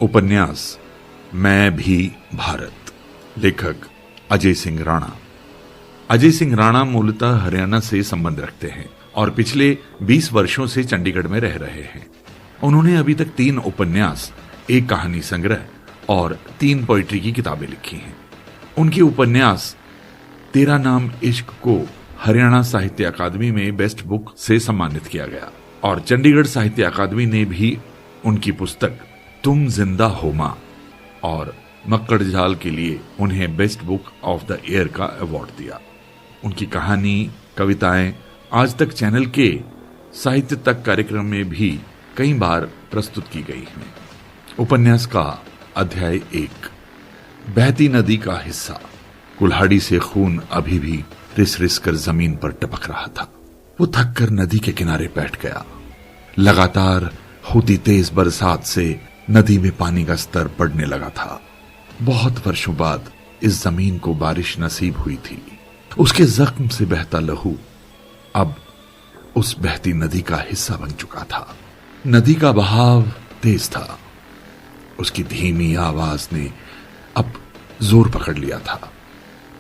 उपन्यास मैं भी भारत, लेखक अजय सिंह राणा। अजय सिंह राणा मूलतः हरियाणा से संबंध रखते हैं और पिछले 20 वर्षों से चंडीगढ़ में रह रहे हैं। उन्होंने अभी तक 3 उपन्यास, 1 कहानी संग्रह और 3 पोइट्री की किताबें लिखी हैं। उनके उपन्यास तेरा नाम इश्क को हरियाणा साहित्य अकादमी में बेस्ट बुक से सम्मानित किया गया और चंडीगढ़ साहित्य अकादमी ने भी उनकी पुस्तक तुम जिंदा हो मां और मक्कड़ जाल के लिए उन्हें best book of the year का अवार्ड दिया। उनकी कहानी, कविताएं आज तक चैनल के साहित्य तक कार्यक्रम में भी कई बार प्रस्तुत की गई हैं। उपन्यास का अध्याय 1, बहती नदी का हिस्सा। कुल्हाड़ी से खून अभी भी रिस रिस कर जमीन पर टपक रहा था। वो थक कर नदी के किनारे बैठ गया। लगातार होती तेज बरसात से नदी में पानी का स्तर बढ़ने लगा था। बहुत वर्षों बाद इस जमीन को बारिश नसीब हुई थी। उसके जख्म से बहता लहू अब उस बहती नदी का हिस्सा बन चुका था। नदी का बहाव तेज था। उसकी धीमी आवाज ने अब जोर पकड़ लिया था।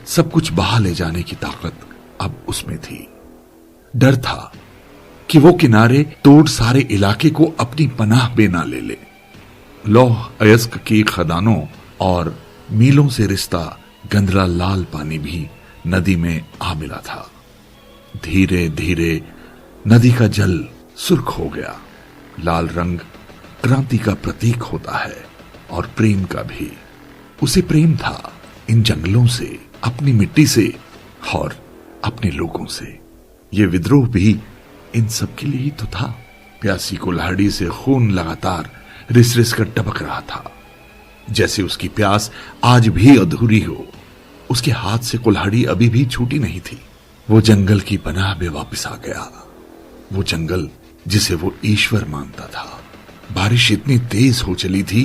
सब कुछ बहा ले जाने की ताकत अब उसमें थी। डर था कि वो किनारे तोड़ सारे इलाके को अपनी पनाह में ना ले ले। लौह अयस्क की खदानों और मीलों से रिश्ता गंदला लाल पानी भी नदी में आ मिला था। धीरे धीरे नदी का जल सुर्ख हो गया। लाल रंग क्रांति का प्रतीक होता है और प्रेम का भी। उसे प्रेम था इन जंगलों से, अपनी मिट्टी से और अपने लोगों से। ये विद्रोह भी इन सब के लिए ही तो था। प्यासी कुल्हाड़ी से खून लगातार रिस रिस कर टपक रहा था, जैसे उसकी प्यास आज भी अधूरी हो। उसके हाथ से कुल्हाड़ी अभी भी छूटी नहीं थी। वो जंगल की पनाह में वापस आ गया। वो जंगल जिसे वो ईश्वर मानता था। बारिश इतनी तेज हो चली थी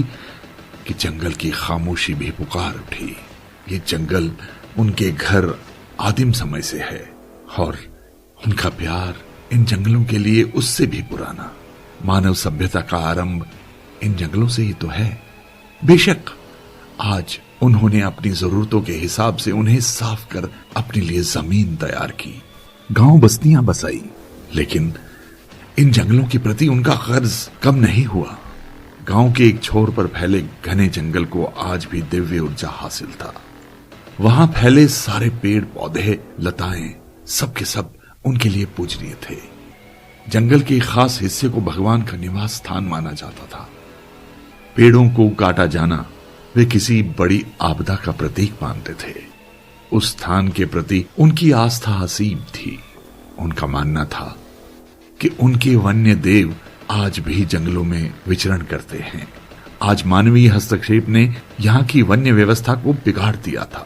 कि जंगल की खामोशी भी पुकार उठी। ये जंगल उनके घर आदिम समय से है और उनका प्यार इन जंगलों के लिए उससे भी पुराना। मानव सभ्यता का आरंभ इन जंगलों से ही तो है। बेशक आज उन्होंने अपनी जरूरतों के हिसाब से उन्हें साफ कर अपने लिए जमीन तैयार की, गांव बस्तियां बसाई, लेकिन इन जंगलों के प्रति उनका कर्ज कम नहीं हुआ। गांव के एक छोर पर फैले घने जंगल को आज भी दिव्य ऊर्जा हासिल था। वहां फैले सारे पेड़ पौधे, लताएं, सब के सब उनके लिए पूजनीय थे। जंगल के खास हिस्से को भगवान का निवास स्थान माना जाता था। पेड़ों को काटा जाना वे किसी बड़ी आपदा का प्रतीक मानते थे। उस स्थान के प्रति उनकी आस्था असीम थी। उनका मानना था कि उनके वन्य देव आज भी जंगलों में विचरण करते हैं। आज मानवीय हस्तक्षेप ने यहां की वन्य व्यवस्था को बिगाड़ दिया था।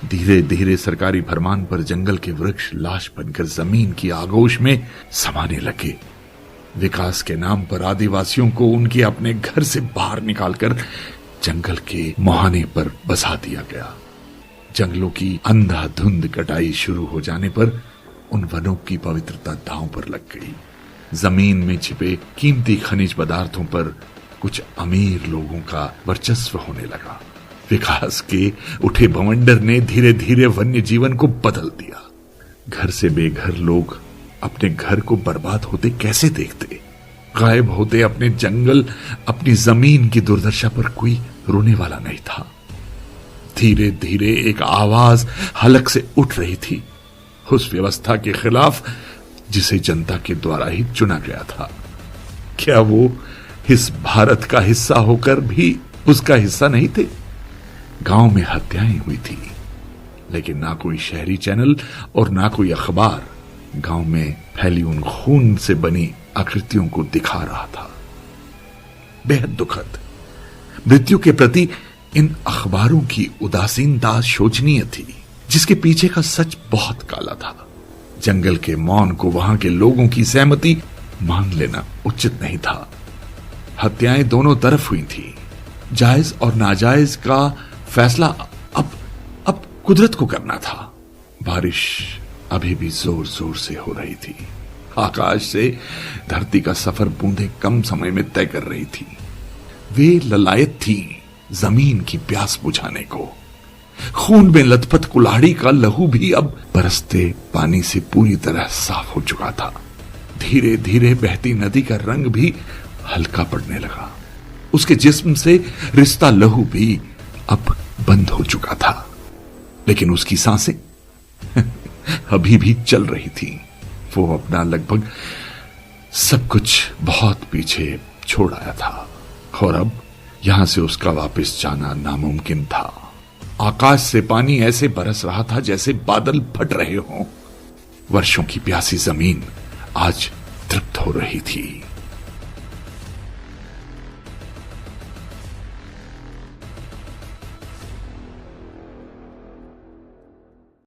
धीरे धीरे सरकारी फरमान पर जंगल के वृक्ष लाश बनकर जमीन की आगोश में समाने लगे। विकास के नाम पर आदिवासियों को उनके अपने घर से बाहर निकालकर जंगल के मुहाने पर बसा दिया गया। जंगलों की अंधाधुंध कटाई शुरू हो जाने पर उन वनों की पवित्रता दांव पर लग गई। जमीन में छिपे कीमती खनिज पदार्थों पर कुछ अमीर लोगों का वर्चस्व होने लगा। विकास के उठे बवंडर ने धीरे धीरे वन्य जीवन को बदल दिया। घर से बेघर लोग अपने घर को बर्बाद होते कैसे देखते? गायब होते अपने जंगल, अपनी जमीन की दुर्दशा पर कोई रोने वाला नहीं था। धीरे धीरे एक आवाज हलक से उठ रही थी, उस व्यवस्था के खिलाफ जिसे जनता के द्वारा ही चुना गया था। क्या वो इस भारत का हिस्सा होकर भी उसका हिस्सा नहीं थे? गांव में हत्याएं हुई थी, लेकिन ना कोई शहरी चैनल और ना कोई अखबार गांव में फैली उन खून से बनी आकृतियों को दिखा रहा था। बेहद दुखद। मृत्यु के प्रति इन अखबारों की उदासीनता शोचनीय थी, जिसके पीछे का सच बहुत काला था। जंगल के मौन को वहां के लोगों की सहमति मान लेना उचित नहीं था। हत्याएं दोनों तरफ हुई थी। जायज और नाजायज का फैसला अब कुदरत को करना था। बारिश अभी भी जोर जोर से हो रही थी। आकाश से धरती का सफर बूंदे कम समय में तय कर रही थी। वे ललायत थी जमीन की प्यास बुझाने को। खून में लथपथ कुल्हाड़ी का लहू भी अब बरसते पानी से पूरी तरह साफ हो चुका था। धीरे धीरे बहती नदी का रंग भी हल्का पड़ने लगा। उसके जिस्म से रिश्ता लहू भी अब बंद हो चुका था, लेकिन उसकी सांसें अभी भी चल रही थी। वो अपना लगभग सब कुछ बहुत पीछे छोड़ आया था और अब यहां से उसका वापस जाना नामुमकिन था। आकाश से पानी ऐसे बरस रहा था जैसे बादल फट रहे हों। वर्षों की प्यासी जमीन आज तृप्त हो रही थी।